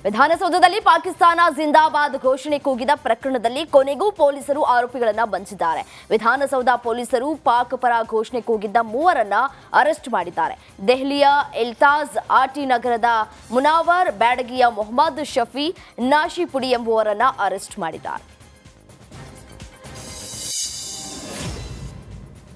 ವಿಧಾನಸೌಧದಲ್ಲಿ ಪಾಕಿಸ್ತಾನ ಜಿಂದಾಬಾದ್ ಘೋಷಣೆ ಕೂಗಿದ ಪ್ರಕರಣದಲ್ಲಿ ಕೊನೆಗೂ ಪೊಲೀಸರು ಆರೋಪಿಗಳನ್ನು ಬಂಧಿಸಿದ್ದಾರೆ. ವಿಧಾನಸೌಧ ಪೊಲೀಸರು ಪಾಕ್ ಪರ ಘೋಷಣೆ ಕೂಗಿದ್ದ ಮೂವರನ್ನ ಅರೆಸ್ಟ್ ಮಾಡಿದ್ದಾರೆ. ದೆಹಲಿಯ ಇಲ್ತಾಜ್, ಆರ್ಟಿ ನಗರದ ಮುನಾವರ್, ಬ್ಯಾಡಗಿಯ ಮೊಹಮ್ಮದ್ ಶಫಿ, ನಾಶಿಪುಡಿ ಎಂಬುವರನ್ನ ಅರೆಸ್ಟ್ ಮಾಡಿದ್ದಾರೆ.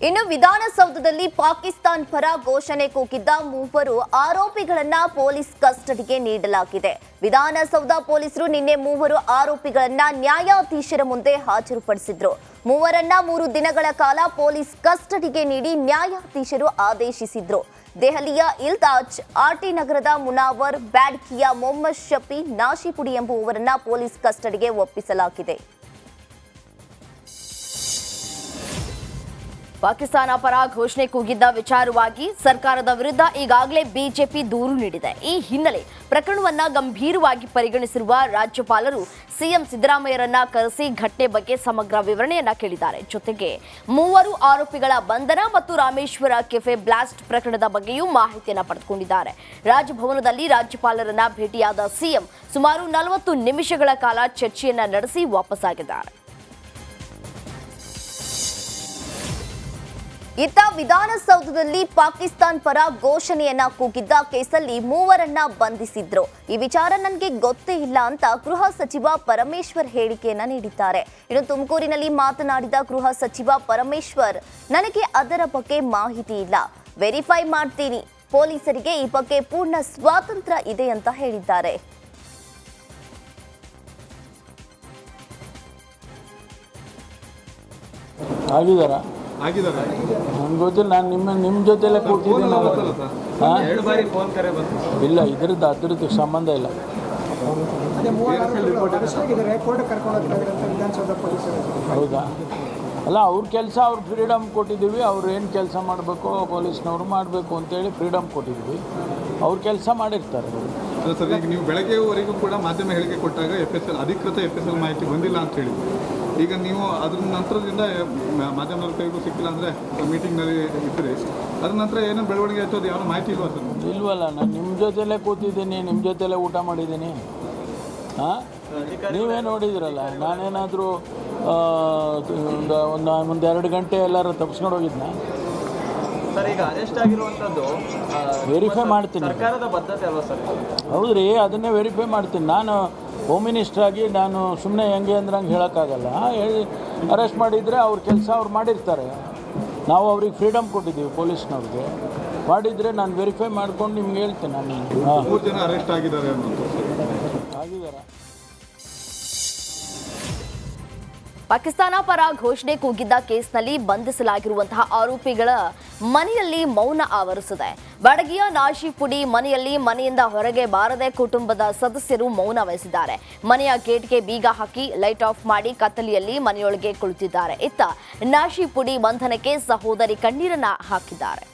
ಇನ್ನು ವಿಧಾನಸೌಧದಲ್ಲಿ ಪಾಕಿಸ್ತಾನ ಪರ ಘೋಷಣೆ ಕೂಗಿದ್ದ ಮೂವರು ಆರೋಪಿಗಳನ್ನ ಪೊಲೀಸ್ ಕಸ್ಟಡಿಗೆ ನೀಡಲಾಗಿದೆ. ವಿಧಾನಸೌಧ ಪೊಲೀಸರು ನಿನ್ನೆ ಮೂವರು ಆರೋಪಿಗಳನ್ನ ನ್ಯಾಯಾಧೀಶರ ಮುಂದೆ ಹಾಜರುಪಡಿಸಿದ್ರು. ಮೂವರನ್ನ 3 ದಿನಗಳ ಕಾಲ ಪೊಲೀಸ್ ಕಸ್ಟಡಿಗೆ ನೀಡಿ ನ್ಯಾಯಾಧೀಶರು ಆದೇಶಿಸಿದ್ರು. ದೆಹಲಿಯ ಇಲ್ತಾಜ್, ಆರ್ಟಿ ನಗರದ ಮುನಾವರ್, ಬ್ಯಾಡ್ಕಿಯ ಮೊಹಮ್ಮದ್ ಶಫಿ, ನಾಶಿಪುಡಿ ಎಂಬುವವರನ್ನ ಪೊಲೀಸ್ ಕಸ್ಟಡಿಗೆ ಒಪ್ಪಿಸಲಾಗಿದೆ. ಪಾಕಿಸ್ತಾನ ಪರ ಘೋಷಣೆ ಕೂಗಿದ್ದ ವಿಚಾರವಾಗಿ ಸರ್ಕಾರದ ವಿರುದ್ಧ ಈಗಾಗಲೇ ಬಿಜೆಪಿ ದೂರು ನೀಡಿದೆ. ಈ ಹಿನ್ನೆಲೆ ಪ್ರಕರಣವನ್ನ ಗಂಭೀರವಾಗಿ ಪರಿಗಣಿಸಿರುವ ರಾಜ್ಯಪಾಲರು ಸಿಎಂ ಸಿದ್ದರಾಮಯ್ಯರನ್ನ ಕರೆಸಿ ಘಟನೆ ಬಗ್ಗೆ ಸಮಗ್ರ ವಿವರಣೆಯನ್ನ ಕೇಳಿದ್ದಾರೆ. ಜೊತೆಗೆ ಮೂವರು ಆರೋಪಿಗಳ ಬಂಧನ ಮತ್ತು ರಾಮೇಶ್ವರ ಕೆಫೆ ಬ್ಲಾಸ್ಟ್ ಪ್ರಕರಣದ ಬಗ್ಗೆಯೂ ಮಾಹಿತಿಯನ್ನ ಪಡೆದುಕೊಂಡಿದ್ದಾರೆ. ರಾಜಭವನದಲ್ಲಿ ರಾಜ್ಯಪಾಲರನ್ನ ಭೇಟಿಯಾದ ಸಿಎಂ ಸುಮಾರು 40 ನಿಮಿಷಗಳ ಕಾಲ ಚರ್ಚೆಯನ್ನ ನಡೆಸಿ ವಾಪಸ್ಸಾಗಿದ್ದಾರೆ. ಇತ್ತ ವಿಧಾನಸೌಧದಲ್ಲಿ ಪಾಕಿಸ್ತಾನ ಪರ ಘೋಷಣೆಯನ್ನ ಕೂಗಿದ್ದ ಕೇಸಲ್ಲಿ ಮೂವರನ್ನ ಬಂಧಿಸಿದ್ರು. ಈ ವಿಚಾರ ನನಗೆ ಗೊತ್ತೇ ಇಲ್ಲ ಅಂತ ಗೃಹ ಸಚಿವ ಪರಮೇಶ್ವರ್ ಹೇಳಿಕೆಯನ್ನ ನೀಡಿದ್ದಾರೆ. ಇನ್ನು ತುಮಕೂರಿನಲ್ಲಿ ಮಾತನಾಡಿದ ಗೃಹ ಸಚಿವ ಪರಮೇಶ್ವರ್, ನನಗೆ ಅದರ ಬಗ್ಗೆ ಮಾಹಿತಿ ಇಲ್ಲ, ವೆರಿಫೈ ಮಾಡ್ತೀನಿ, ಪೊಲೀಸರಿಗೆ ಈ ಬಗ್ಗೆ ಪೂರ್ಣ ಸ್ವಾತಂತ್ರ್ಯ ಇದೆ ಅಂತ ಹೇಳಿದ್ದಾರೆ. ನನಗೆ ಗೊತ್ತಿಲ್ಲ, ನಾನು ನಿಮ್ಮ ಜೊತೆಲೆ ಕೂತಿದ್ದೀನಿ. ಇಲ್ಲ, ಅದ್ರದ್ದು ಸಂಬಂಧ ಇಲ್ಲ. ಹೌದಾ? ಅಲ್ಲ, ಅವ್ರ ಕೆಲಸ, ಅವ್ರ ಫ್ರೀಡಮ್ ಕೊಟ್ಟಿದ್ದೀವಿ. ಅವ್ರು ಏನು ಕೆಲಸ ಮಾಡಬೇಕು ಪೊಲೀಸ್ನವ್ರು ಮಾಡಬೇಕು ಅಂತೇಳಿ ಫ್ರೀಡಮ್ ಕೊಟ್ಟಿದ್ದೀವಿ. ಅವ್ರ ಕೆಲಸ ಮಾಡಿರ್ತಾರೆ. ಅಲ್ಲ ಸರ್, ಈಗ ನೀವು ಬೆಳಗ್ಗೆವರೆಗೂ ಕೂಡ ಮಾಧ್ಯಮ ಹೇಳಿಕೆ ಕೊಟ್ಟಾಗ ಅಧಿಕೃತ FSL ಮಾಹಿತಿ ಬಂದಿಲ್ಲ ಅಂತ ಹೇಳಿದ್ರು. ಈಗ ನೀವು ಅದ್ರ ನಂತರದಿಂದ ಮಾಧ್ಯಮದವ್ರ ಕೈಗೂ ಸಿಕ್ಕಿಲ್ಲ ಅಂದರೆ ಮೀಟಿಂಗ್ನಲ್ಲಿ ಇದ್ದರೆ ಅದ್ರ ನಂತರ ಏನೋ ಬೆಳವಣಿಗೆ ಆಯ್ತು, ಅದು ಯಾವ ಮಾಹಿತಿ ಇಲ್ವಾ ಸರ್? ಇಲ್ವಲ್ಲ, ನಾನು ನಿಮ್ಮ ಜೊತೆಲೇ ಕೂತಿದ್ದೀನಿ, ನಿಮ್ಮ ಜೊತೆಲೇ ಊಟ ಮಾಡಿದ್ದೀನಿ. ಹಾಂ, ನೀವೇ ನೋಡಿದಿರಲ್ಲ. ನಾನೇನಾದರೂ ಒಂದು 2 ಗಂಟೆ ಎಲ್ಲರೂ ತಪ್ಪಿಸ್ಕೊಂಡು ಹೋಗಿದ್ನ? ಸರ್, ಈಗ ಅರೆಸ್ಟ್ ಆಗಿರುವಂಥದ್ದು ವೆರಿಫೈ ಮಾಡ್ತೀನಿ. ಸರ್ಕಾರದ ಬದ್ಧತೆ ಅಲ್ವಾ ಸರ್? ಹೌದ್ರಿ, ಅದನ್ನೇ ವೆರಿಫೈ ಮಾಡ್ತೀನಿ. ನಾನು ಹೋಮ್ ಮಿನಿಸ್ಟ್ರ್ ಆಗಿ ನಾನು ಸುಮ್ಮನೆ ಹೆಂಗೆ ಅಂದ್ರೆ ಹಂಗೆ ಹೇಳೋಕ್ಕಾಗಲ್ಲ. ಅರೆಸ್ಟ್ ಮಾಡಿದರೆ ಅವ್ರ ಕೆಲಸ ಅವ್ರು ಮಾಡಿರ್ತಾರೆ. ನಾವು ಅವ್ರಿಗೆ ಫ್ರೀಡಮ್ ಕೊಟ್ಟಿದ್ದೀವಿ, ಪೊಲೀಸ್ನವ್ರಿಗೆ. ಮಾಡಿದರೆ ನಾನು ವೆರಿಫೈ ಮಾಡ್ಕೊಂಡು ನಿಮ್ಗೆ ಹೇಳ್ತೇನೆ. ನಾನು 3 ಜನ ಅರೆಸ್ಟ್ ಆಗಿದ್ದಾರೆ ಆಗಿದ್ದಾರೆ. ಪಾಕಿಸ್ತಾನ ಪರ ಘೋಷಣೆ ಕೂಗಿದ್ದ ಕೇಸ್ನಲ್ಲಿ ಬಂಧಿಸಲಾಗಿರುವಂತಹ ಆರೋಪಿಗಳ ಮನೆಯಲ್ಲಿ ಮೌನ ಆವರಿಸಿದೆ. ಬಡಗಿಯ ನಾಶಿಪುಡಿ ಮನೆಯಲ್ಲಿ ಮನೆಯಿಂದ ಹೊರಗೆ ಬಾರದೆ ಕುಟುಂಬದ ಸದಸ್ಯರು ಮೌನ ವಹಿಸಿದ್ದಾರೆ. ಮನೆಯ ಗೇಟ್ಗೆ ಬೀಗ ಹಾಕಿ ಲೈಟ್ ಆಫ್ ಮಾಡಿ ಕತ್ತಲೆಯಲ್ಲಿ ಮನೆಯೊಳಗೆ ಕುಳಿತಿದ್ದಾರೆ. ಇತ್ತ ನಾಶಿಪುಡಿ ಬಂಧನಕ್ಕೆ ಸಹೋದರಿ ಕಣ್ಣೀರನ್ನ ಹಾಕಿದ್ದಾರೆ.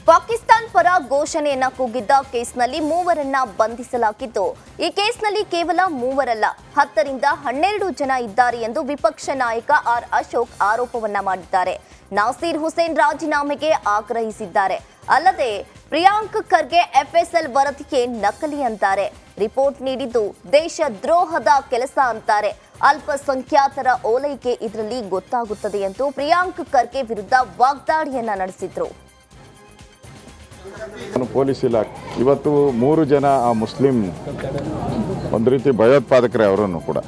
ಪಾಕಿಸ್ತಾನ ಪರ ಘೋಷಣೆಯನ್ನ ಕೂಗಿದ್ದ ಕೇಸ್ನಲ್ಲಿ ಮೂವರನ್ನ ಬಂಧಿಸಲಾಗಿದ್ದು, ಈ ಕೇಸ್ನಲ್ಲಿ ಕೇವಲ ಮೂವರಲ್ಲ, 10 ರಿಂದ 12 ಜನ ಇದ್ದಾರೆ ಎಂದು ವಿಪಕ್ಷ ನಾಯಕ ಆರ್ ಅಶೋಕ್ ಆರೋಪವನ್ನ ಮಾಡಿದ್ದಾರೆ. ನಾಸೀರ್ ಹುಸೇನ್ ರಾಜೀನಾಮೆಗೆ ಆಗ್ರಹಿಸಿದ್ದಾರೆ. ಅಲ್ಲದೆ ಪ್ರಿಯಾಂಕ್ ಖರ್ಗೆ FSL ವರದಿಗೆ ನಕಲಿ ಅಂತಾರೆ. ರಿಪೋರ್ಟ್ ನೀಡಿದ್ದು ದೇಶ ದ್ರೋಹದ ಕೆಲಸ ಅಂತಾರೆ. ಅಲ್ಪಸಂಖ್ಯಾತರ ಓಲೈಕೆ ಇದರಲ್ಲಿ ಗೊತ್ತಾಗುತ್ತದೆ ಎಂದು ಪ್ರಿಯಾಂಕ್ ಖರ್ಗೆ ವಿರುದ್ಧ ವಾಗ್ದಾಳಿಯನ್ನ ನಡೆಸಿದ್ರು. ಪೊಲೀಸ್ ಇಲಾಖೆ ಇವತ್ತು 3 ಜನ ಮುಸ್ಲಿಂ ಒಂದು ರೀತಿ ಭಯೋತ್ಪಾದಕರೇ ಅವರನ್ನು ಕೂಡ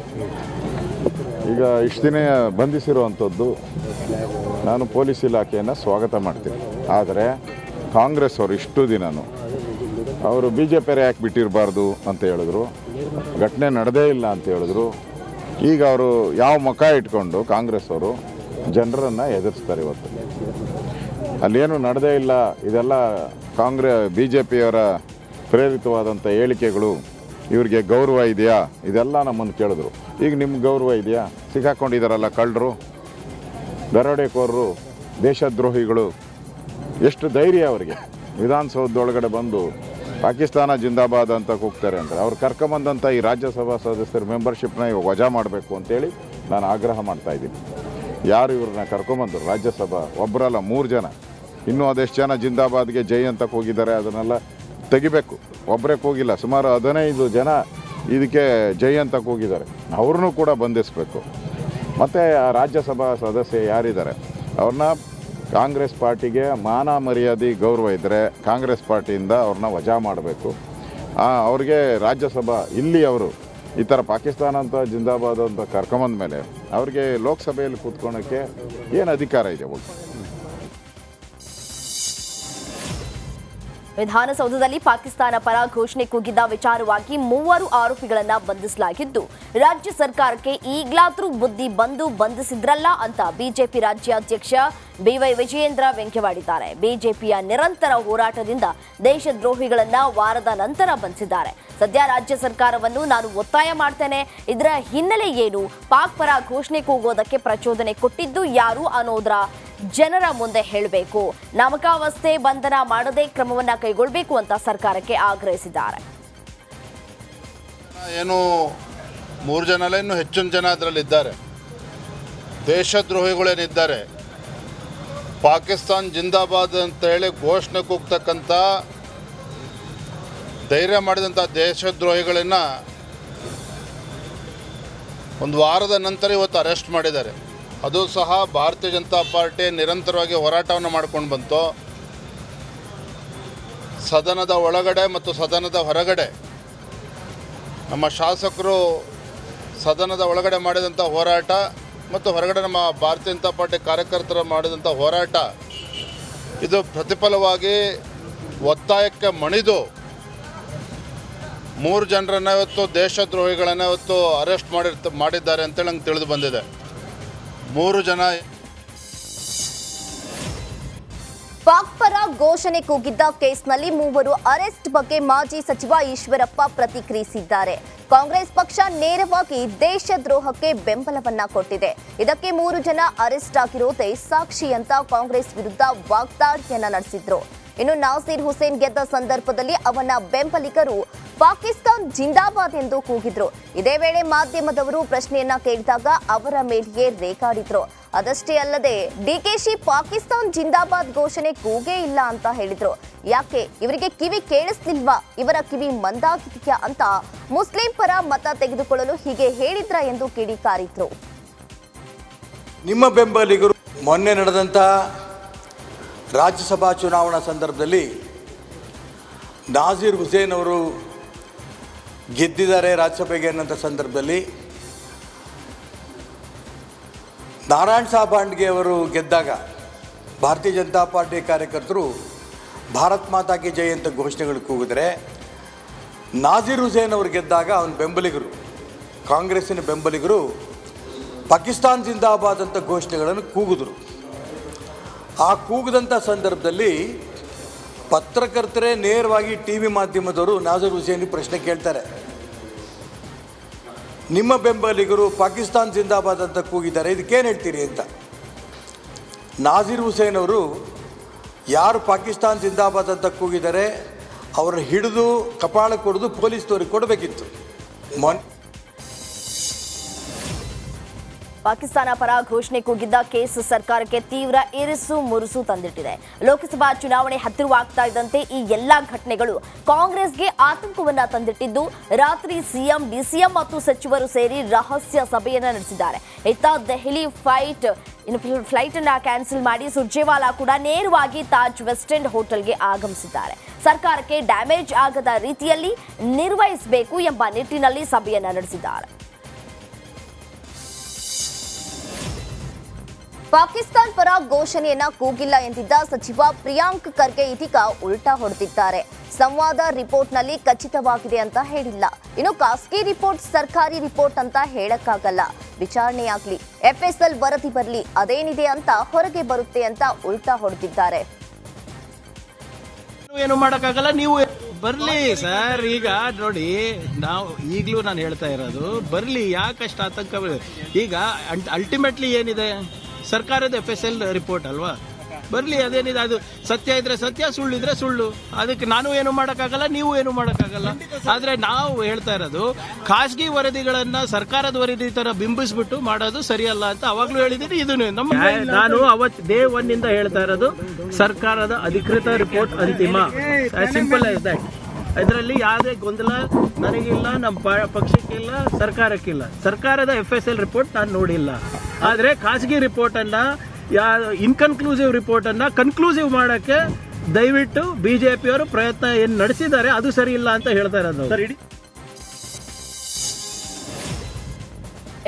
ಈಗ ಇಷ್ಟು ದಿನ ಬಂಧಿಸಿರುವಂಥದ್ದು. ನಾನು ಪೊಲೀಸ್ ಇಲಾಖೆಯನ್ನು ಸ್ವಾಗತ ಮಾಡ್ತೀನಿ. ಆದರೆ ಕಾಂಗ್ರೆಸ್ ಅವರು ಇಷ್ಟು ದಿನವೂ ಅವರು BJP ಯಾಕೆ ಬಿಟ್ಟಿರಬಾರ್ದು ಅಂತ ಹೇಳಿದ್ರು, ಘಟನೆ ನಡೆದೇ ಇಲ್ಲ ಅಂತ ಹೇಳಿದ್ರು. ಈಗ ಅವರು ಯಾವ ಮುಖ ಇಟ್ಕೊಂಡು ಕಾಂಗ್ರೆಸ್ ಅವರು ಜನರನ್ನು ಎದುರಿಸ್ತಾರೆ. ಇವತ್ತು ಅಲ್ಲೇನು ನಡೆದೇ ಇಲ್ಲ, ಇದೆಲ್ಲ BJPಯವರ ಪ್ರೇರಿತವಾದಂಥ ಹೇಳಿಕೆಗಳು, ಇವ್ರಿಗೆ ಗೌರವ ಇದೆಯಾ, ಇದೆಲ್ಲ ನಮ್ಮನ್ನು ಕೇಳಿದ್ರು. ಈಗ ನಿಮ್ಗೆ ಗೌರವ ಇದೆಯಾ? ಸಿಕ್ಕಾಕೊಂಡಿದ್ದಾರಲ್ಲ ಕಳ್ಳರು, ದರೋಡೆಕೋರರು, ದೇಶದ್ರೋಹಿಗಳು, ಎಷ್ಟು ಧೈರ್ಯ ಅವರಿಗೆ ವಿಧಾನಸೌಧದೊಳಗಡೆ ಬಂದು ಪಾಕಿಸ್ತಾನ ಜಿಂದಾಬಾದ್ ಅಂತ ಕೂಗ್ತಾರೆ ಅಂದರೆ ಅವ್ರು ಕರ್ಕೊಂಬಂದಂಥ ಈ ರಾಜ್ಯಸಭಾ ಸದಸ್ಯರ ಮೆಂಬರ್ಶಿಪ್ನ ಇವಾಗ ವಜಾ ಮಾಡಬೇಕು ಅಂತೇಳಿ ನಾನು ಆಗ್ರಹ ಮಾಡ್ತಾಯಿದ್ದೀನಿ. ಯಾರು ಇವ್ರನ್ನ ಕರ್ಕೊಂಬಂದರು ರಾಜ್ಯಸಭಾ? ಒಬ್ಬರಲ್ಲ, 3 ಜನ. ಇನ್ನೂ ಅದೆಷ್ಟು ಜನ ಜಿಂದಾಬಾದ್ಗೆ ಜೈ ಅಂತ ಹೋಗಿದ್ದಾರೆ, ಅದನ್ನೆಲ್ಲ ತೆಗಿಬೇಕು. ಒಬ್ಬರೇ ಹೋಗಿಲ್ಲ, ಸುಮಾರು 15 ಜನ ಇದಕ್ಕೆ ಜೈ ಅಂತ ಹೋಗಿದ್ದಾರೆ, ಅವ್ರನ್ನೂ ಕೂಡ ಬಂಧಿಸಬೇಕು. ಮತ್ತು ರಾಜ್ಯಸಭಾ ಸದಸ್ಯ ಯಾರಿದ್ದಾರೆ ಅವ್ರನ್ನ ಕಾಂಗ್ರೆಸ್ ಪಾರ್ಟಿಗೆ ಮಾನ ಮರ್ಯಾದೆ ಗೌರವ ಇದ್ದರೆ ಕಾಂಗ್ರೆಸ್ ಪಾರ್ಟಿಯಿಂದ ಅವ್ರನ್ನ ವಜಾ ಮಾಡಬೇಕು. ಅವ್ರಿಗೆ ರಾಜ್ಯಸಭಾ ಇಲ್ಲಿ ಅವರು ಈ ಥರ ಪಾಕಿಸ್ತಾನ ಅಂತ ಜಿಂದಾಬಾದ್ ಅಂತ ಕರ್ಕೊಂಬಂದ ಮೇಲೆ ಅವ್ರಿಗೆ ಲೋಕಸಭೆಯಲ್ಲಿ ಕೂತ್ಕೊಳ್ಳೋಕ್ಕೆ ಏನು ಅಧಿಕಾರ ಇದೆ? ವಿಧಾನಸೌಧದಲ್ಲಿ ಪಾಕಿಸ್ತಾನ ಪರ ಘೋಷಣೆ ಕೂಗಿದ್ದ ವಿಚಾರವಾಗಿ 3 ಆರೋಪಿಗಳನ್ನ ಬಂಧಿಸಲಾಗಿದ್ದು, ರಾಜ್ಯ ಸರ್ಕಾರಕ್ಕೆ ಈಗಲಾದರೂ ಬುದ್ಧಿ ಬಂದು ಬಂಧಿಸಿದ್ರಲ್ಲ ಅಂತ ಬಿಜೆಪಿ ರಾಜ್ಯಾಧ್ಯಕ್ಷ ಬಿವೈ ವಿಜಯೇಂದ್ರ ವ್ಯಂಗ್ಯವಾಡಿದ್ದಾರೆ. ಬಿಜೆಪಿಯ ನಿರಂತರ ಹೋರಾಟದಿಂದ ದೇಶದ್ರೋಹಿಗಳನ್ನ ವಾರದ ನಂತರ ಬಂಧಿಸಿದ್ದಾರೆ. ಸದ್ಯ ರಾಜ್ಯ ಸರ್ಕಾರವನ್ನು ನಾನು ಒತ್ತಾಯ ಮಾಡ್ತೇನೆ, ಇದರ ಹಿನ್ನೆಲೆ ಏನು, ಪಾಕ್ ಪರ ಘೋಷಣೆ ಕೂಗೋದಕ್ಕೆ ಪ್ರಚೋದನೆ ಕೊಟ್ಟಿದ್ದು ಯಾರು ಅನ್ನೋದ್ರ ಜನರ ಮುಂದೆ ಹೇಳಬೇಕು. ನಾಮಕಾವಸ್ಥೆ ಬಂಧನ ಮಾಡದೆ ಕ್ರಮವನ್ನ ಕೈಗೊಳ್ಳಬೇಕು ಅಂತ ಸರ್ಕಾರಕ್ಕೆ ಆಗ್ರಹಿಸಿದ್ದಾರೆ. ಏನು 3 ಜನ ಅಲ್ಲ, ಇನ್ನೂ ಹೆಚ್ಚಿನ ಜನ ಅದರಲ್ಲಿದ್ದಾರೆ. ದೇಶದ್ರೋಹಿಗಳೇನಿದ್ದಾರೆ, ಪಾಕಿಸ್ತಾನ್ ಜಿಂದಾಬಾದ್ ಅಂತ ಹೇಳಿ ಘೋಷಣೆ ಕೂಗ್ತಕ್ಕಂಥ ಧೈರ್ಯ ಮಾಡಿದಂಥ ದೇಶದ್ರೋಹಿಗಳನ್ನ 1 ವಾರದ ನಂತರ ಇವತ್ತು ಅರೆಸ್ಟ್ ಮಾಡಿದ್ದಾರೆ. ಅದು ಸಹ ಭಾರತೀಯ ಜನತಾ ಪಾರ್ಟಿ ನಿರಂತರವಾಗಿ ಹೋರಾಟವನ್ನು ಮಾಡ್ಕೊಂಡು ಬಂತು. ಸದನದ ಒಳಗಡೆ ಮತ್ತು ಸದನದ ಹೊರಗಡೆ ನಮ್ಮ ಶಾಸಕರು ಸದನದ ಒಳಗಡೆ ಮಾಡಿದಂಥ ಹೋರಾಟ ಮತ್ತು ಹೊರಗಡೆ ನಮ್ಮ ಭಾರತೀಯ ಜನತಾ ಪಾರ್ಟಿ ಕಾರ್ಯಕರ್ತರು ಮಾಡಿದಂಥ ಹೋರಾಟ, ಇದು ಪ್ರತಿಫಲವಾಗಿ ಒತ್ತಾಯಕ್ಕೆ ಮಣಿದು 3 ಜನರನ್ನು ಇವತ್ತು ದೇಶದ್ರೋಹಿಗಳನ್ನು ಇವತ್ತು ಅರೆಸ್ಟ್ ಮಾಡಿದ್ದಾರೆ ಅಂತೇಳಿ ನಂಗೆ ತಿಳಿದು ಬಂದಿದೆ. 3 ಜನ ಪಾಕ್ ಪರ ಘೋಷಣೆ ಕೂಗಿದ್ದ ಕೇಸ್ನಲ್ಲಿ 3 ಅರೆಸ್ಟ್ ಬಗ್ಗೆ ಮಾಜಿ ಸಚಿವ ಈಶ್ವರಪ್ಪ ಪ್ರತಿಕ್ರಿಯಿಸಿದ್ದಾರೆ. ಕಾಂಗ್ರೆಸ್ ಪಕ್ಷ ನೇರವಾಗಿ ದೇಶದ್ರೋಹಕ್ಕೆ ಬೆಂಬಲವನ್ನ ಕೊಟ್ಟಿದೆ, ಇದಕ್ಕೆ 3 ಜನ ಅರೆಸ್ಟ್ ಆಗಿರೋದೇ ಸಾಕ್ಷಿ ಅಂತ ಕಾಂಗ್ರೆಸ್ ವಿರುದ್ಧ ವಾಗ್ದಾಳಿಯನ್ನ ನಡೆಸಿದ್ರು. ಇನ್ನು ನಾಸೀರ್ ಹುಸೇನ್ ಗೆದ್ದ ಸಂದರ್ಭದಲ್ಲಿ ಅವನ ಬೆಂಬಲಿಗರು ಪಾಕಿಸ್ತಾನ್ ಜಿಂದಾಬಾದ್ ಎಂದು ಕೂಗಿದ್ರು. ಇದೇ ವೇಳೆ ಮಾಧ್ಯಮದವರು ಪ್ರಶ್ನೆಯನ್ನ ಕೇಳಿದಾಗ ಅವರ ಮೇಲೆಯೇ ರೇಗಾಡಿದ್ರು. ಅದಷ್ಟೇ ಅಲ್ಲದೆ ಡಿಕೆಶಿ ಪಾಕಿಸ್ತಾನ್ ಜಿಂದಾಬಾದ್ ಘೋಷಣೆ ಕೂಗೇ ಇಲ್ಲ ಅಂತ ಹೇಳಿದ್ರು. ಯಾಕೆ ಇವರಿಗೆ ಕಿವಿ ಕೇಳಿಸ್ಲಿಲ್ವಾ, ಇವರ ಕಿವಿ ಮಂದಾಗಿದೆಯಾ ಅಂತ ಮುಸ್ಲಿಂ ಪರ ಮತ ತೆಗೆದುಕೊಳ್ಳಲು ಹೀಗೆ ಹೇಳಿದ್ರ ಎಂದು ಕಿಡಿಕಾರಿದ್ರು. ನಿಮ್ಮ ಬೆಂಬಲಿಗರು ಮೊನ್ನೆ ನಡೆದಂಥ ರಾಜ್ಯಸಭಾ ಚುನಾವಣಾ ಸಂದರ್ಭದಲ್ಲಿ ನಾಸೀರ್ ಹುಸೇನ್ ಅವರು ಗೆದ್ದಿದ್ದಾರೆ ರಾಜ್ಯಸಭೆಗೆ ಅನ್ನೋಂಥ ಸಂದರ್ಭದಲ್ಲಿ ನಾರಾಯಣ್ ಸಾಹಬ್ ಹಾಂಡ್ಗೆ ಅವರು ಗೆದ್ದಾಗ ಭಾರತೀಯ ಜನತಾ ಪಾರ್ಟಿ ಕಾರ್ಯಕರ್ತರು ಭಾರತ್ ಮಾತಾ ಕಿ ಜೈ ಅಂತ ಘೋಷಣೆಗಳು ಕೂಗಿದ್ರೆ, ನಾಸೀರ್ ಹುಸೇನ್ ಅವರು ಗೆದ್ದಾಗ ಅವನ ಬೆಂಬಲಿಗರು, ಕಾಂಗ್ರೆಸ್ಸಿನ ಬೆಂಬಲಿಗರು ಪಾಕಿಸ್ತಾನ್ ಜಿಂದಾಬಾದ್ ಅಂತ ಘೋಷಣೆಗಳನ್ನು ಕೂಗಿದ್ರು. ಆ ಕೂಗದಂಥ ಸಂದರ್ಭದಲ್ಲಿ ಪತ್ರಕರ್ತರೇ ನೇರವಾಗಿ TV ಮಾಧ್ಯಮದವರು ನಾಸೀರ್ ಹುಸೇನ್ ಪ್ರಶ್ನೆ ಕೇಳ್ತಾರೆ, ನಿಮ್ಮ ಬೆಂಬಲಿಗರು ಪಾಕಿಸ್ತಾನ್ ಜಿಂದಾಬಾದ್ ಅಂತ ಕೂಗಿದ್ದಾರೆ, ಇದಕ್ಕೇನು ಹೇಳ್ತೀರಿ ಅಂತ. ನಾಸೀರ್ ಹುಸೇನ್ ಅವರು ಯಾರು ಪಾಕಿಸ್ತಾನ್ ಜಿಂದಾಬಾದ್ ಅಂತ ಕೂಗಿದ್ದಾರೆ ಅವ್ರನ್ನ ಹಿಡಿದು ಕಪಾಳ ಕೊಡೋದು ಪೊಲೀಸ್ನವ್ರಿಗೆ ಕೊಡಬೇಕಿತ್ತು. ಪಾಕಿಸ್ತಾನ ಪರ ಘೋಷಣೆ ಕೂಗಿದ್ದ ಕೇಸ್ ಸರ್ಕಾರಕ್ಕೆ ತೀವ್ರ ಇರಿಸು ಮುರುಸು ತಂದಿಟ್ಟಿದೆ. ಲೋಕಸಭಾ ಚುನಾವಣೆ ಹತ್ತಿರವಾಗ್ತಾ ಇದ್ದಂತೆ ಈ ಎಲ್ಲಾ ಘಟನೆಗಳು ಕಾಂಗ್ರೆಸ್ಗೆ ಆತಂಕವನ್ನ ತಂದಿಟ್ಟಿದ್ದು, ರಾತ್ರಿ ಸಿಎಂ, ಡಿಸಿಎಂ ಮತ್ತು ಸಚಿವರು ಸೇರಿ ರಹಸ್ಯ ಸಭೆಯನ್ನ ನಡೆಸಿದ್ದಾರೆ. ಇತ್ತ ದೆಹಲಿ ಫ್ಲೈಟ್ ಅನ್ನ ಕ್ಯಾನ್ಸಲ್ ಮಾಡಿ ಸುರ್ಜೇವಾಲಾ ಕೂಡ ನೇರವಾಗಿ ತಾಜ್ ವೆಸ್ಟ್ ಎಂಡ್ ಹೋಟೆಲ್ಗೆ ಆಗಮಿಸಿದ್ದಾರೆ. ಸರ್ಕಾರಕ್ಕೆ ಡ್ಯಾಮೇಜ್ ಆಗದ ರೀತಿಯಲ್ಲಿ ನಿರ್ವಹಿಸಬೇಕು ಎಂಬ ನಿಟ್ಟಿನಲ್ಲಿ ಸಭೆಯನ್ನ ನಡೆಸಿದ್ದಾರೆ. ಪಾಕಿಸ್ತಾನ್ ಪರ ಘೋಷಣೆಯನ್ನ ಕೂಗಿಲ್ಲ ಎಂದಿದ್ದ ಸಚಿವ ಪ್ರಿಯಾಂಕ್ ಖರ್ಗೆ ಇದೀಗ ಉಲ್ಟಾ ಹೊಡೆದಿದ್ದಾರೆ. ಸಂವಾದ ರಿಪೋರ್ಟ್ನಲ್ಲಿ ಖಚಿತವಾಗಿದೆ ಅಂತ ಹೇಳಿಲ್ಲ, ಇನ್ನು ಖಾಸಗಿ ರಿಪೋರ್ಟ್ ಸರ್ಕಾರಿ ರಿಪೋರ್ಟ್ ಅಂತ ಹೇಳಕ್ಕಾಗಲ್ಲ, ವಿಚಾರಣೆಯಾಗ್ಲಿ, FSL ವರದಿ ಬರಲಿ, ಅದೇನಿದೆ ಅಂತ ಹೊರಗೆ ಬರುತ್ತೆ ಅಂತ ಉಲ್ಟಾ ಹೊಡೆದಿದ್ದಾರೆ. ಏನು ಮಾಡೋಕ್ಕಾಗಲ್ಲ, ನೀವು ಬರ್ಲಿ ಸರ್. ಈಗ ನೋಡಿ, ನಾವು ಈಗಲೂ ನಾನು ಹೇಳ್ತಾ ಇರೋದು ಬರ್ಲಿ, ಯಾಕಷ್ಟು ಆತಂಕ. ಈಗ ಅಲ್ಟಿಮೇಟ್ಲಿ ಏನಿದೆ, ಸರ್ಕಾರದ FSL ರಿಪೋರ್ಟ್ ಅಲ್ವಾ, ಬರಲಿ, ಅದೇನಿದೆ, ಅದು ಸತ್ಯ ಇದ್ರೆ ಸತ್ಯ, ಸುಳ್ಳಿದ್ರೆ ಸುಳ್ಳು. ಅದಕ್ಕೆ ನಾನು ಏನು ಮಾಡೋಕ್ಕಾಗಲ್ಲ, ನೀವು ಏನು ಮಾಡೋಕ್ಕಾಗಲ್ಲ. ಆದರೆ ನಾವು ಹೇಳ್ತಾ ಇರೋದು ಖಾಸಗಿ ವರದಿಗಳನ್ನು ಸರ್ಕಾರದ ವರದಿ ಥರ ಬಿಂಬಿಸ್ಬಿಟ್ಟು ಮಾಡೋದು ಸರಿಯಲ್ಲ ಅಂತ ಅವಾಗಲೂ ಹೇಳಿದ್ದೀನಿ. ಇದನ್ನು ನಾನು ಅವತ್ತು ಡೇ ಒನ್ನಿಂದ ಹೇಳ್ತಾ ಇರೋದು, ಸರ್ಕಾರದ ಅಧಿಕೃತ ರಿಪೋರ್ಟ್ ಅಂತಿಮ, ಸಿಂಪಲ್ ಆಸ್ ದಟ್. ಇದರಲ್ಲಿ ಯಾವುದೇ ಗೊಂದಲ ನನಗಿಲ್ಲ, ನಮ್ಮ ಪಕ್ಷಕ್ಕಿಲ್ಲ, ಸರ್ಕಾರಕ್ಕಿಲ್ಲ. ಸರ್ಕಾರದ FSL ರಿಪೋರ್ಟ್ ನಾನು ನೋಡಿಲ್ಲ. ಆದರೆ ಖಾಸಗಿ ರಿಪೋರ್ಟನ್ನು, ಇನ್ಕನ್ಕ್ಲೂಸಿವ್ ರಿಪೋರ್ಟನ್ನು ಕನ್ಕ್ಲೂಸಿವ್ ಮಾಡೋಕ್ಕೆ ದಯವಿಟ್ಟು BJPಯವರು ಪ್ರಯತ್ನ ಏನು ನಡೆಸಿದ್ದಾರೆ ಅದು ಸರಿ ಇಲ್ಲ ಅಂತ ಹೇಳ್ತಾ ಇರೋದು.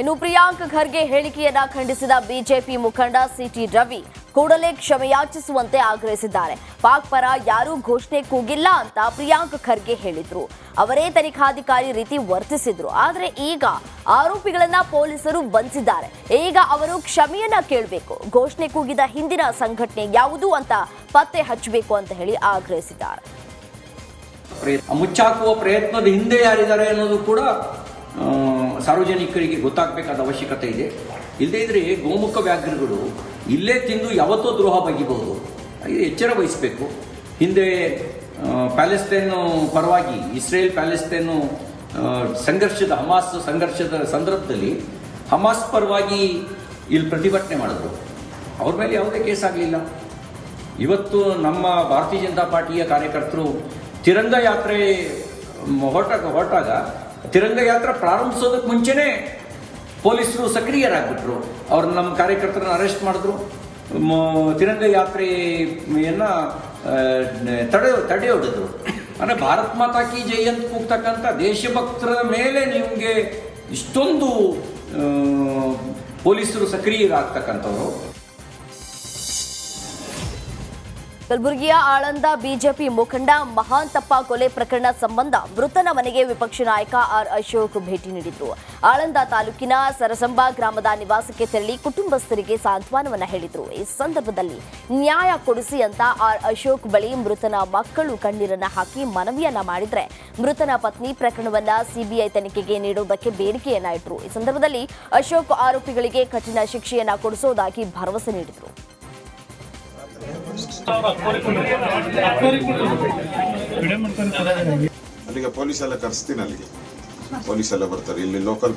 ಇನ್ನು ಪ್ರಿಯಾಂಕ್ ಖರ್ಗೆ ಹೇಳಿಕೆಯನ್ನ ಖಂಡಿಸಿದ ಬಿಜೆಪಿ ಮುಖಂಡ CT ರವಿ ಕೂಡಲೇ ಕ್ಷಮೆಯಾಚಿಸುವಂತೆ ಆಗ್ರಹಿಸಿದ್ದಾರೆ. ಪಾಕ್ ಪರ ಯಾರೂ ಘೋಷಣೆ ಕೂಗಿಲ್ಲ ಅಂತ ಪ್ರಿಯಾಂಕ್ ಖರ್ಗೆ ಹೇಳಿದ್ರು. ಅವರೇ ತನಿಖಾಧಿಕಾರಿ ರೀತಿ ವರ್ತಿಸಿದ್ರು. ಆದರೆ ಈಗ ಆರೋಪಿಗಳನ್ನ ಪೊಲೀಸರು ಬಂಧಿಸಿದ್ದಾರೆ. ಈಗ ಅವರು ಕ್ಷಮೆಯನ್ನ ಕೇಳಬೇಕು. ಘೋಷಣೆ ಕೂಗಿದ ಹಿಂದಿನ ಸಂಘಟನೆ ಯಾವುದು ಅಂತ ಪತ್ತೆ ಹಚ್ಚಬೇಕು ಅಂತ ಹೇಳಿ ಆಗ್ರಹಿಸಿದ್ದಾರೆ. ಮುಚ್ಚಾಕುವ ಪ್ರಯತ್ನದ ಹಿಂದೆ ಯಾರಿದ್ದಾರೆ ಅನ್ನೋದು ಕೂಡ ಸಾರ್ವಜನಿಕರಿಗೆ ಗೊತ್ತಾಗಬೇಕಾದ ಅವಶ್ಯಕತೆ ಇದೆ. ಇಲ್ಲದೇ ಇದ್ರೆ ಗೋಮುಖ ವ್ಯಾಘ್ರಗಳು ಇಲ್ಲೇ ತಿಂದು ಯಾವತ್ತೋ ದ್ರೋಹ ಬಗೆಯಬಹುದು. ಎಚ್ಚರ ವಹಿಸಬೇಕು. ಹಿಂದೆ ಪ್ಯಾಲೆಸ್ತೈನ್ ಪರವಾಗಿ ಇಸ್ರೇಲ್ ಪ್ಯಾಲೆಸ್ತೈನ್ ಹಮಾಸ್ ಸಂಘರ್ಷದ ಸಂದರ್ಭದಲ್ಲಿ ಹಮಾಸ್ ಪರವಾಗಿ ಇಲ್ಲಿ ಪ್ರತಿಭಟನೆ ಮಾಡಿದ್ರು. ಅವ್ರ ಮೇಲೆ ಯಾವುದೇ ಕೇಸ್ ಆಗಲಿಲ್ಲ. ಇವತ್ತು ನಮ್ಮ ಭಾರತೀಯ ಜನತಾ ಪಾರ್ಟಿಯ ಕಾರ್ಯಕರ್ತರು ತಿರಂಗ ಯಾತ್ರೆ ಹೊರಟಾಗ ತಿರಂಗ ಯಾತ್ರೆ ಪ್ರಾರಂಭಿಸೋದಕ್ಕೆ ಮುಂಚೆನೇ ಪೊಲೀಸರು ಸಕ್ರಿಯರಾಗ್ಬಿಟ್ರು. ಅವ್ರು ನಮ್ಮ ಕಾರ್ಯಕರ್ತರನ್ನ ಅರೆಸ್ಟ್ ಮಾಡಿದ್ರು. ತಿರಂಗ ಯಾತ್ರೆಯನ್ನು ತಡೆ ಹೊಡೆದ್ರು. ಅಂದರೆ ಭಾರತ್ ಮಾತಾ ಕಿ ಜೈ ಅಂತ ಕೂಗ್ತಕ್ಕಂಥ ದೇಶಭಕ್ತರ ಮೇಲೆ ನಿಮಗೆ ಇಷ್ಟೊಂದು ಪೊಲೀಸರು ಸಕ್ರಿಯರಾಗ್ತಕ್ಕಂಥವ್ರು. ಕಲಬುರಗಿಯ ಆಳಂದ ಬಿಜೆಪಿ ಮುಖಂಡ ಮಹಾಂತಪ್ಪ ಕೊಲೆ ಪ್ರಕರಣ ಸಂಬಂಧ ಮೃತನ ಮನೆಗೆ ವಿಪಕ್ಷ ನಾಯಕ ಆರ್ ಅಶೋಕ್ ಭೇಟಿ ನೀಡಿದ್ರು. ಆಳಂದ ತಾಲೂಕಿನ ಸರಸಂಬ ಗ್ರಾಮದ ನಿವಾಸಕ್ಕೆ ತೆರಳಿ ಕುಟುಂಬಸ್ಥರಿಗೆ ಸಾಂತ್ವನವನ್ನ ಹೇಳಿದ್ರು. ಈ ಸಂದರ್ಭದಲ್ಲಿ ನ್ಯಾಯ ಕೊಡಿಸಿ ಅಂತ ಆರ್ ಅಶೋಕ್ ಬಳಿ ಮೃತನ ಮಕ್ಕಳು ಕಣ್ಣೀರನ್ನ ಹಾಕಿ ಮನವಿಯನ್ನ ಮಾಡಿದ್ರೆ, ಮೃತನ ಪತ್ನಿ ಪ್ರಕರಣವನ್ನ ಸಿಬಿಐ ತನಿಖೆಗೆ ನೀಡುವುದಕ್ಕೆ ಬೇಡಿಕೆಯನ್ನ ಇಟ್ಟರು. ಈ ಸಂದರ್ಭದಲ್ಲಿ ಅಶೋಕ್ ಆರೋಪಿಗಳಿಗೆ ಕಠಿಣ ಶಿಕ್ಷೆಯನ್ನ ಕೊಡಿಸುವುದಾಗಿ ಭರವಸೆ ನೀಡಿದರು. ಅಲ್ಲಿಗೆ ಪೊಲೀಸ್ ಎಲ್ಲ ಕರೆಸ್ತೀನಿ. ಅಲ್ಲಿಗೆ ಪೊಲೀಸ್ ಎಲ್ಲ ಬರ್ತಾರೆ. ಇಲ್ಲಿ ಲೋಕಲ್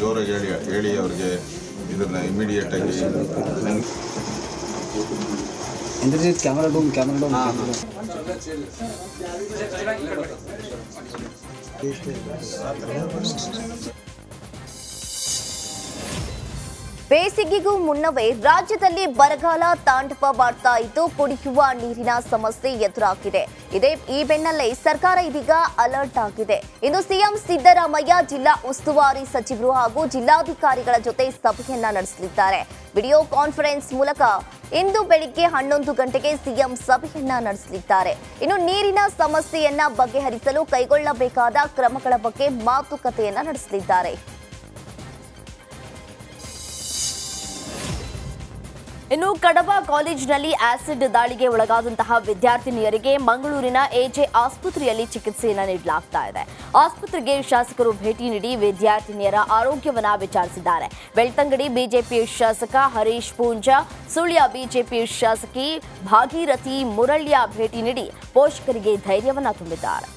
ಜೋರಾಗಿ ಹೇಳಿ ಅವ್ರಿಗೆ ಇದನ್ನ ಇಮಿಡಿಯೇಟ್ ಆಗಿ ಬೇಸಿಗೆಗೂ ಮುನ್ನವೇ ರಾಜ್ಯದಲ್ಲಿ ಬರಗಾಲ ತಾಂಡವವಾಡ್ತಾ ಇದ್ದು ಕುಡಿಯುವ ನೀರಿನ ಸಮಸ್ಯೆ ಎದುರಾಗಿದೆ. ಈ ಬೆನ್ನಲ್ಲೇ ಸರ್ಕಾರ ಇದೀಗ ಅಲರ್ಟ್ ಆಗಿದೆ. ಇನ್ನು ಸಿಎಂ ಸಿದ್ದರಾಮಯ್ಯ ಜಿಲ್ಲಾ ಉಸ್ತುವಾರಿ ಸಚಿವರು ಹಾಗೂ ಜಿಲ್ಲಾಧಿಕಾರಿಗಳ ಜೊತೆ ಸಭೆಯನ್ನ ನಡೆಸಲಿದ್ದಾರೆ. ವಿಡಿಯೋ ಕಾನ್ಫರೆನ್ಸ್ ಮೂಲಕ ಇಂದು ಬೆಳಿಗ್ಗೆ 11 ಗಂಟೆಗೆ ಸಿಎಂ ಸಭೆಯನ್ನ ನಡೆಸಲಿದ್ದಾರೆ. ಇನ್ನು ನೀರಿನ ಸಮಸ್ಯೆಯನ್ನ ಬಗೆಹರಿಸಲು ಕೈಗೊಳ್ಳಬೇಕಾದ ಕ್ರಮಗಳ ಬಗ್ಗೆ ಮಾತುಕತೆಯನ್ನ ನಡೆಸಲಿದ್ದಾರೆ. ಇನ್ನು ಕಡಬ ಕಾಲೇಜಿನಲ್ಲಿ ಆಸಿಡ್ ದಾಳಿಗೆ ಒಳಗಾದಂತಹ ವಿದ್ಯಾರ್ಥಿನಿಯರಿಗೆ ಮಂಗಳೂರಿನ ಎಜೆ ಆಸ್ಪತ್ರೆಯಲ್ಲಿ ಚಿಕಿತ್ಸೆಯನ್ನು ನೀಡಲಾಗ್ತಾ ಇದೆ. ಆಸ್ಪತ್ರೆಗೆ ಶಾಸಕರು ಭೇಟಿ ನೀಡಿ ವಿದ್ಯಾರ್ಥಿನಿಯರ ಆರೋಗ್ಯವನ್ನ ವಿಚಾರಿಸಿದ್ದಾರೆ. ಬೆಳ್ತಂಗಡಿ ಬಿಜೆಪಿ ಶಾಸಕ ಹರೀಶ್ ಪೂಂಜಾ, ಸುಳ್ಯ ಬಿಜೆಪಿ ಶಾಸಕಿ ಭಾಗೀರಥಿ ಮುರಳ್ಯ ಭೇಟಿ ನೀಡಿ ಪೋಷಕರಿಗೆ ಧೈರ್ಯವನ್ನ ತುಂಬಿದ್ದಾರೆ.